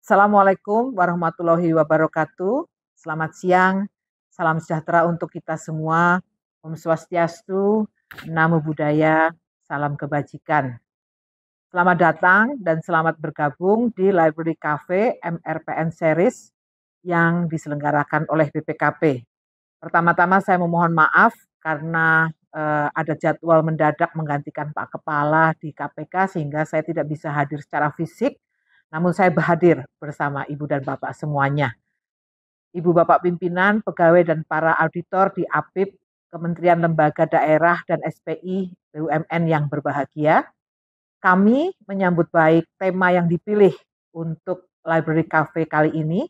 Assalamualaikum warahmatullahi wabarakatuh. Selamat siang, salam sejahtera untuk kita semua. Om Swastiastu, Namo Buddhaya, salam kebajikan. Selamat datang dan selamat bergabung di Library Cafe MRPN Series yang diselenggarakan oleh BPKP. Pertama-tama saya memohon maaf karena ada jadwal mendadak menggantikan Pak Kepala di KPK sehingga saya tidak bisa hadir secara fisik. Namun saya hadir bersama Ibu dan Bapak semuanya. Ibu Bapak pimpinan, pegawai dan para auditor di APIP, Kementerian Lembaga Daerah dan SPI BUMN yang berbahagia. Kami menyambut baik tema yang dipilih untuk Library Cafe kali ini,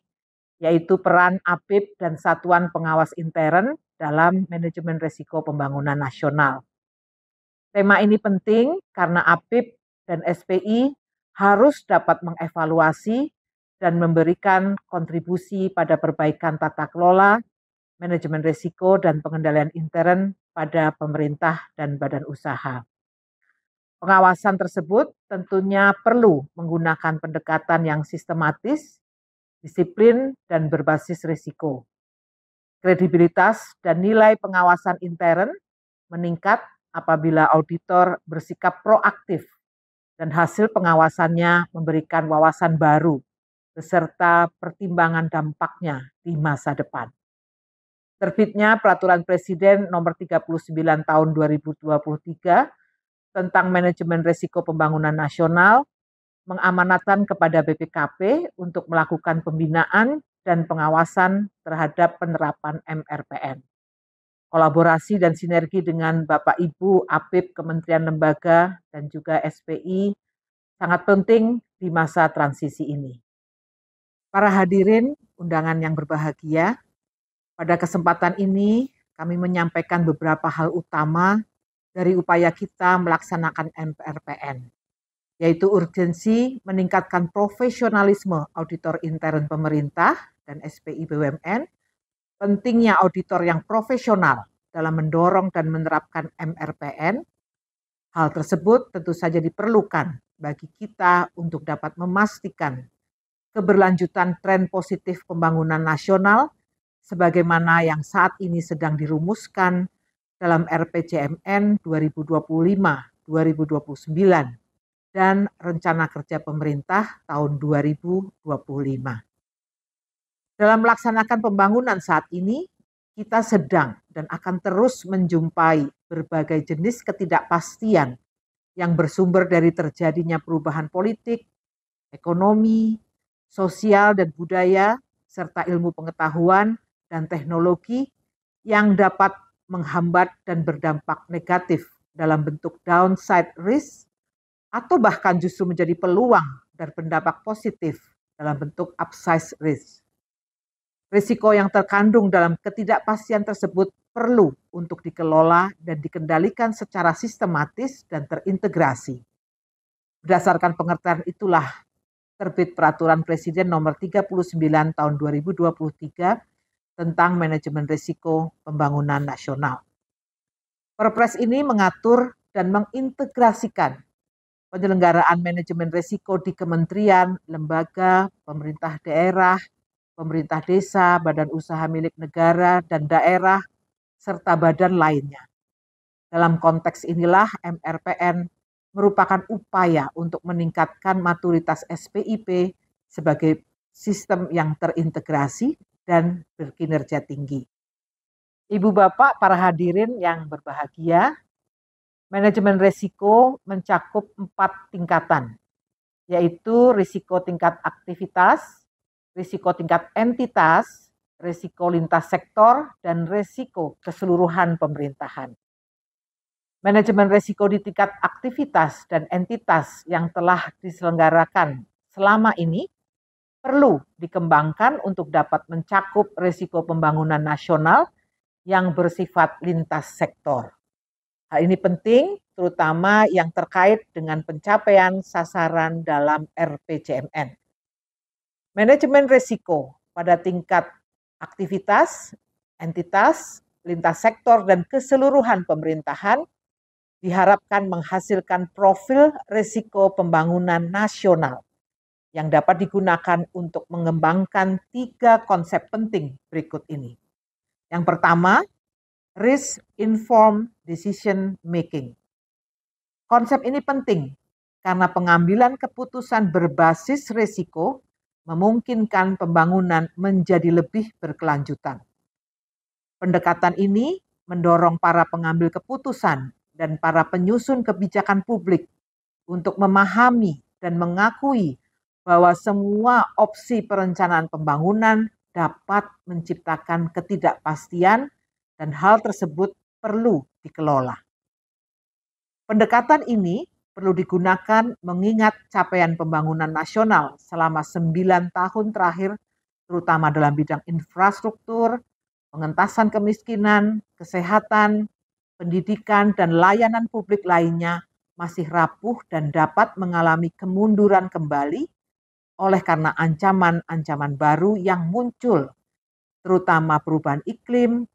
yaitu peran APIP dan Satuan Pengawas Intern dalam manajemen risiko pembangunan nasional. Tema ini penting karena APIP dan SPI harus dapat mengevaluasi dan memberikan kontribusi pada perbaikan tata kelola, manajemen risiko, dan pengendalian intern pada pemerintah dan badan usaha. Pengawasan tersebut tentunya perlu menggunakan pendekatan yang sistematis, disiplin, dan berbasis risiko. Kredibilitas dan nilai pengawasan intern meningkat apabila auditor bersikap proaktif dan hasil pengawasannya memberikan wawasan baru beserta pertimbangan dampaknya di masa depan. Terbitnya Peraturan Presiden Nomor 39 Tahun 2023 tentang Manajemen Risiko Pembangunan Nasional mengamanatkan kepada BPKP untuk melakukan pembinaan dan pengawasan terhadap penerapan MRPN. Kolaborasi dan sinergi dengan Bapak Ibu APIP, Kementerian Lembaga, dan juga SPI sangat penting di masa transisi ini. Para hadirin undangan yang berbahagia, pada kesempatan ini kami menyampaikan beberapa hal utama dari upaya kita melaksanakan MRPN, yaitu urgensi meningkatkan profesionalisme auditor intern pemerintah dan SPI BUMN, pentingnya auditor yang profesional dalam mendorong dan menerapkan MRPN. Hal tersebut tentu saja diperlukan bagi kita untuk dapat memastikan keberlanjutan tren positif pembangunan nasional sebagaimana yang saat ini sedang dirumuskan dalam RPJMN 2025-2029 dan Rencana Kerja Pemerintah tahun 2025. Dalam melaksanakan pembangunan saat ini, kita sedang dan akan terus menjumpai berbagai jenis ketidakpastian yang bersumber dari terjadinya perubahan politik, ekonomi, sosial dan budaya, serta ilmu pengetahuan dan teknologi yang dapat menghambat dan berdampak negatif dalam bentuk downside risk atau bahkan justru menjadi peluang dan berdampak positif dalam bentuk upside risk. Risiko yang terkandung dalam ketidakpastian tersebut perlu untuk dikelola dan dikendalikan secara sistematis dan terintegrasi. Berdasarkan pengertian itulah terbit Peraturan Presiden Nomor 39 Tahun 2023 tentang Manajemen Risiko Pembangunan Nasional. Perpres ini mengatur dan mengintegrasikan penyelenggaraan manajemen risiko di kementerian, lembaga, pemerintah daerah, pemerintah desa, badan usaha milik negara dan daerah, serta badan lainnya. Dalam konteks inilah MRPN merupakan upaya untuk meningkatkan maturitas SPIP sebagai sistem yang terintegrasi dan berkinerja tinggi. Ibu Bapak, para hadirin yang berbahagia, manajemen risiko mencakup 4 tingkatan, yaitu risiko tingkat aktivitas, risiko tingkat entitas, risiko lintas sektor, dan risiko keseluruhan pemerintahan. Manajemen risiko di tingkat aktivitas dan entitas yang telah diselenggarakan selama ini perlu dikembangkan untuk dapat mencakup risiko pembangunan nasional yang bersifat lintas sektor. Hal ini penting terutama yang terkait dengan pencapaian sasaran dalam RPJMN. Manajemen risiko pada tingkat aktivitas, entitas, lintas sektor, dan keseluruhan pemerintahan diharapkan menghasilkan profil risiko pembangunan nasional yang dapat digunakan untuk mengembangkan 3 konsep penting berikut ini. Yang pertama, risk informed decision making. Konsep ini penting karena pengambilan keputusan berbasis risiko memungkinkan pembangunan menjadi lebih berkelanjutan. Pendekatan ini mendorong para pengambil keputusan dan para penyusun kebijakan publik untuk memahami dan mengakui bahwa semua opsi perencanaan pembangunan dapat menciptakan ketidakpastian dan hal tersebut perlu dikelola. Pendekatan ini perlu digunakan mengingat capaian pembangunan nasional selama 9 tahun terakhir, terutama dalam bidang infrastruktur, pengentasan kemiskinan, kesehatan, pendidikan, dan layanan publik lainnya masih rapuh dan dapat mengalami kemunduran kembali oleh karena ancaman-ancaman baru yang muncul, terutama perubahan iklim,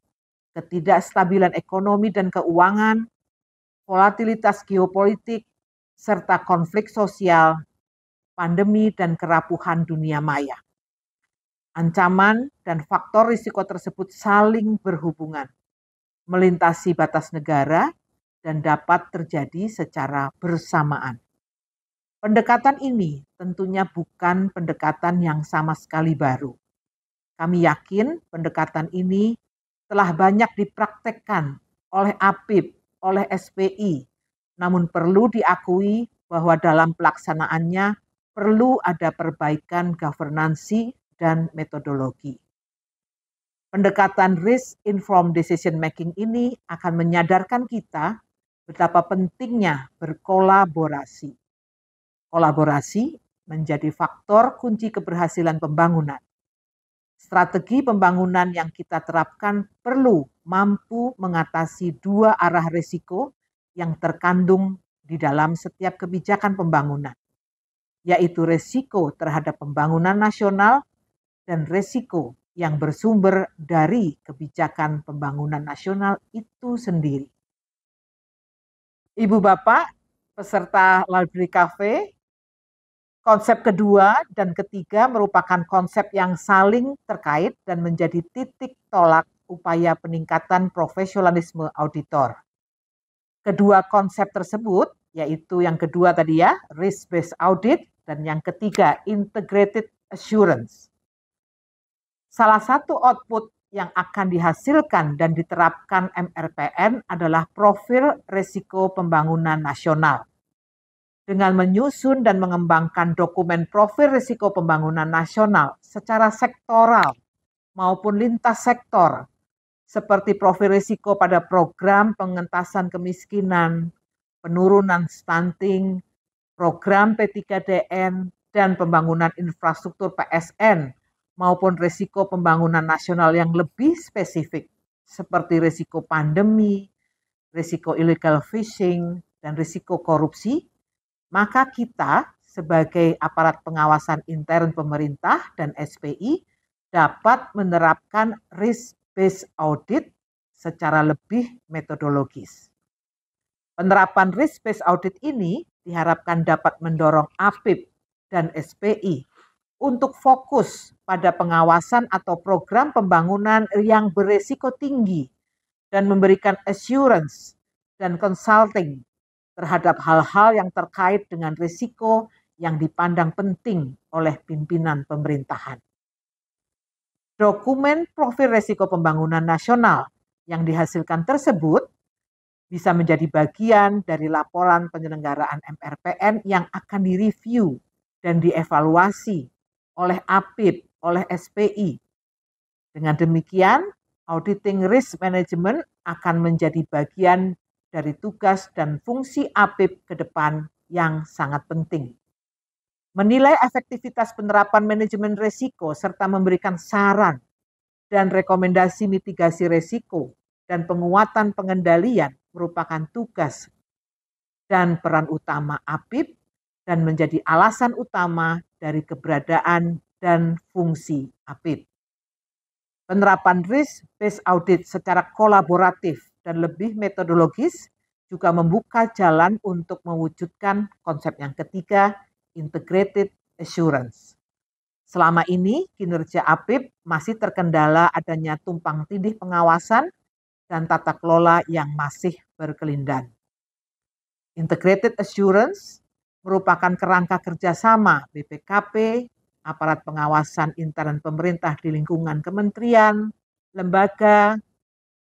ketidakstabilan ekonomi dan keuangan, volatilitas geopolitik, serta konflik sosial, pandemi, dan kerapuhan dunia maya. Ancaman dan faktor risiko tersebut saling berhubungan, melintasi batas negara, dan dapat terjadi secara bersamaan. Pendekatan ini tentunya bukan pendekatan yang sama sekali baru. Kami yakin pendekatan ini telah banyak dipraktekkan oleh APIP, oleh SPI, namun perlu diakui bahwa dalam pelaksanaannya perlu ada perbaikan governansi dan metodologi. Pendekatan risk informed decision making ini akan menyadarkan kita betapa pentingnya berkolaborasi. Kolaborasi menjadi faktor kunci keberhasilan pembangunan. Strategi pembangunan yang kita terapkan perlu mampu mengatasi 2 arah risiko yang terkandung di dalam setiap kebijakan pembangunan, yaitu risiko terhadap pembangunan nasional dan risiko yang bersumber dari kebijakan pembangunan nasional itu sendiri. Ibu Bapak, peserta Library Cafe, konsep kedua dan ketiga merupakan konsep yang saling terkait dan menjadi titik tolak upaya peningkatan profesionalisme auditor. Kedua konsep tersebut, yaitu yang kedua tadi ya, risk-based audit, dan yang ketiga, integrated assurance. Salah satu output yang akan dihasilkan dan diterapkan MRPN adalah profil risiko pembangunan nasional. Dengan menyusun dan mengembangkan dokumen profil risiko pembangunan nasional secara sektoral maupun lintas sektor, seperti profil risiko pada program pengentasan kemiskinan, penurunan stunting, program P3DN, dan pembangunan infrastruktur PSN, maupun risiko pembangunan nasional yang lebih spesifik, seperti risiko pandemi, risiko illegal fishing, dan risiko korupsi, maka kita sebagai aparat pengawasan intern pemerintah dan SPI dapat menerapkan risk-based audit secara lebih metodologis. Penerapan risk-based audit ini diharapkan dapat mendorong APIP dan SPI untuk fokus pada pengawasan atau program pembangunan yang beresiko tinggi dan memberikan assurance dan consulting terhadap hal-hal yang terkait dengan risiko yang dipandang penting oleh pimpinan pemerintahan. Dokumen profil risiko pembangunan nasional yang dihasilkan tersebut bisa menjadi bagian dari laporan penyelenggaraan MRPN yang akan direview dan dievaluasi oleh APIP, oleh SPI. Dengan demikian, auditing risk management akan menjadi bagian dari tugas dan fungsi APIP ke depan yang sangat penting. Menilai efektivitas penerapan manajemen risiko serta memberikan saran dan rekomendasi mitigasi risiko dan penguatan pengendalian merupakan tugas dan peran utama APIP dan menjadi alasan utama dari keberadaan dan fungsi APIP. Penerapan risk-based audit secara kolaboratif dan lebih metodologis juga membuka jalan untuk mewujudkan konsep yang ketiga, integrated Assurance. Selama ini kinerja APIP masih terkendala adanya tumpang tindih pengawasan dan tata kelola yang masih berkelindan. Integrated Assurance merupakan kerangka kerjasama BPKP, aparat pengawasan intern pemerintah di lingkungan kementerian, lembaga,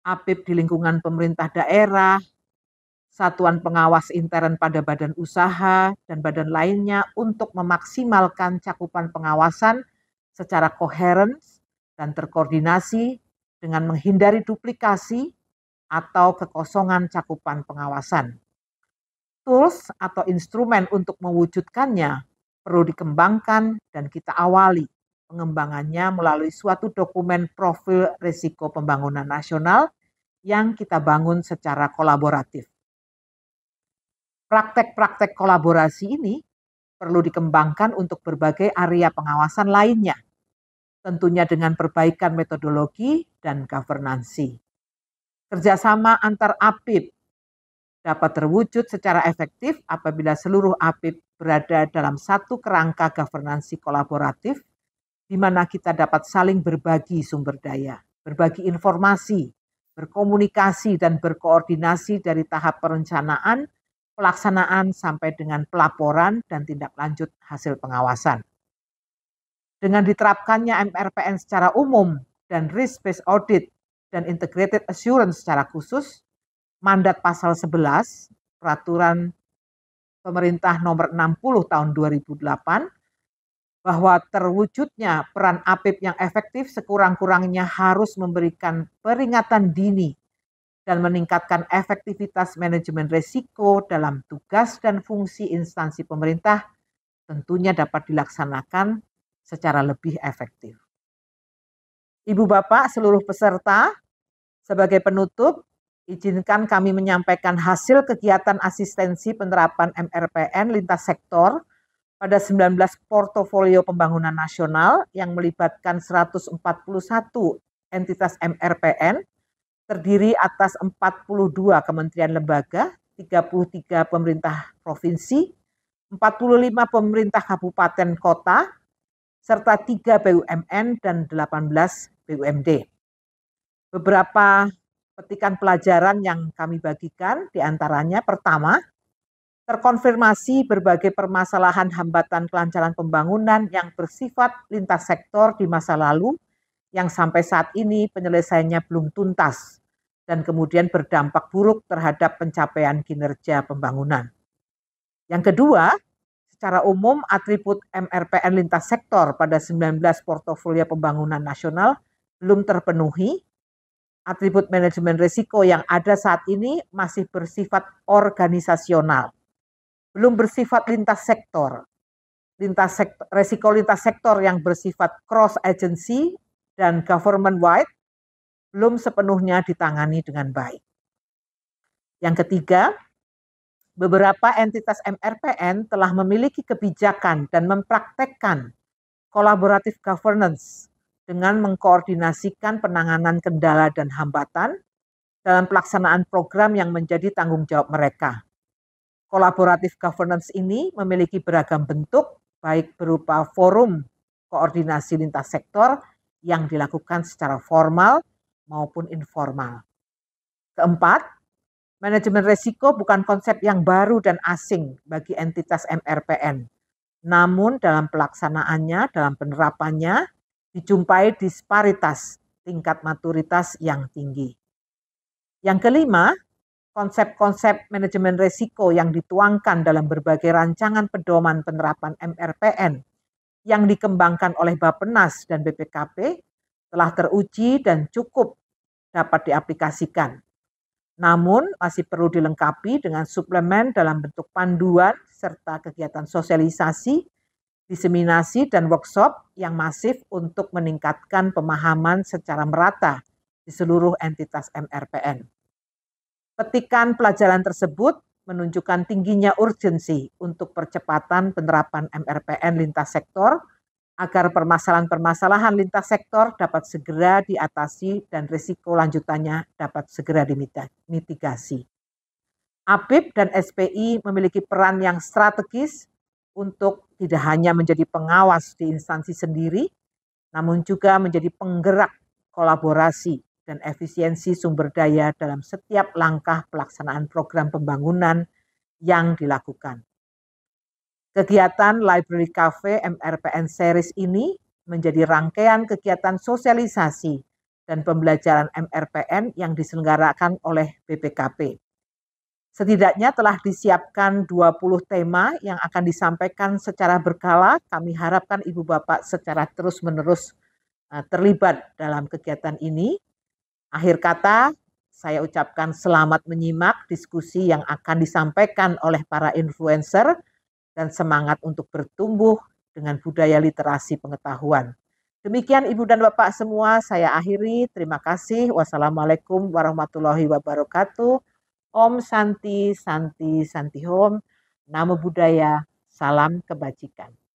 APIP di lingkungan pemerintah daerah, satuan pengawas intern pada badan usaha, dan badan lainnya untuk memaksimalkan cakupan pengawasan secara koheren dan terkoordinasi dengan menghindari duplikasi atau kekosongan cakupan pengawasan. Tools atau instrumen untuk mewujudkannya perlu dikembangkan dan kita awali pengembangannya melalui suatu dokumen profil risiko pembangunan nasional yang kita bangun secara kolaboratif. Praktek-praktek kolaborasi ini perlu dikembangkan untuk berbagai area pengawasan lainnya, tentunya dengan perbaikan metodologi dan governansi. Kerjasama antar APIP dapat terwujud secara efektif apabila seluruh APIP berada dalam satu kerangka governansi kolaboratif, di mana kita dapat saling berbagi sumber daya, berbagi informasi, berkomunikasi dan berkoordinasi dari tahap perencanaan, pelaksanaan sampai dengan pelaporan dan tindak lanjut hasil pengawasan. Dengan diterapkannya MRPN secara umum dan risk-based audit dan integrated assurance secara khusus, mandat pasal 11 Peraturan Pemerintah Nomor 60 Tahun 2008 bahwa terwujudnya peran APIP yang efektif sekurang-kurangnya harus memberikan peringatan dini dan meningkatkan efektivitas manajemen risiko dalam tugas dan fungsi instansi pemerintah tentunya dapat dilaksanakan secara lebih efektif. Ibu Bapak seluruh peserta, sebagai penutup, izinkan kami menyampaikan hasil kegiatan asistensi penerapan MRPN lintas sektor pada 19 portofolio pembangunan nasional yang melibatkan 141 entitas MRPN, terdiri atas 42 kementerian lembaga, 33 pemerintah provinsi, 45 pemerintah kabupaten kota, serta 3 BUMN dan 18 BUMD. Beberapa petikan pelajaran yang kami bagikan diantaranya pertama, terkonfirmasi berbagai permasalahan hambatan kelancaran pembangunan yang bersifat lintas sektor di masa lalu yang sampai saat ini penyelesaiannya belum tuntas dan kemudian berdampak buruk terhadap pencapaian kinerja pembangunan. Yang kedua, secara umum atribut MRPN lintas sektor pada 19 portofolio pembangunan nasional belum terpenuhi. Atribut manajemen risiko yang ada saat ini masih bersifat organisasional, belum bersifat lintas sektor. Risiko lintas sektor yang bersifat cross agency dan government wide belum sepenuhnya ditangani dengan baik. Yang ketiga, beberapa entitas MRPN telah memiliki kebijakan dan mempraktekkan collaborative governance dengan mengkoordinasikan penanganan kendala dan hambatan dalam pelaksanaan program yang menjadi tanggung jawab mereka. Collaborative governance ini memiliki beragam bentuk, baik berupa forum koordinasi lintas sektor yang dilakukan secara formal maupun informal. Keempat, manajemen risiko bukan konsep yang baru dan asing bagi entitas MRPN. Namun dalam pelaksanaannya, dalam penerapannya, dijumpai disparitas tingkat maturitas yang tinggi. Yang kelima, konsep-konsep manajemen risiko yang dituangkan dalam berbagai rancangan pedoman penerapan MRPN yang dikembangkan oleh Bappenas dan BPKP telah teruji dan cukup dapat diaplikasikan. Namun masih perlu dilengkapi dengan suplemen dalam bentuk panduan serta kegiatan sosialisasi, diseminasi, dan workshop yang masif untuk meningkatkan pemahaman secara merata di seluruh entitas MRPN. Petikan pelajaran tersebut menunjukkan tingginya urgensi untuk percepatan penerapan MRPN lintas sektor agar permasalahan-permasalahan lintas sektor dapat segera diatasi dan risiko lanjutannya dapat segera dimitigasi. APIP dan SPI memiliki peran yang strategis untuk tidak hanya menjadi pengawas di instansi sendiri, namun juga menjadi penggerak kolaborasi dan efisiensi sumber daya dalam setiap langkah pelaksanaan program pembangunan yang dilakukan. Kegiatan Library Cafe MRPN Series ini menjadi rangkaian kegiatan sosialisasi dan pembelajaran MRPN yang diselenggarakan oleh BPKP. Setidaknya telah disiapkan 20 tema yang akan disampaikan secara berkala. Kami harapkan Ibu Bapak secara terus-menerus terlibat dalam kegiatan ini. Akhir kata, saya ucapkan selamat menyimak diskusi yang akan disampaikan oleh para influencer dan semangat untuk bertumbuh dengan budaya literasi pengetahuan. Demikian Ibu dan Bapak semua, saya akhiri. Terima kasih. Wassalamualaikum warahmatullahi wabarakatuh. Om Santi, Santi, Santi Hom. Namo Buddhaya, salam kebajikan.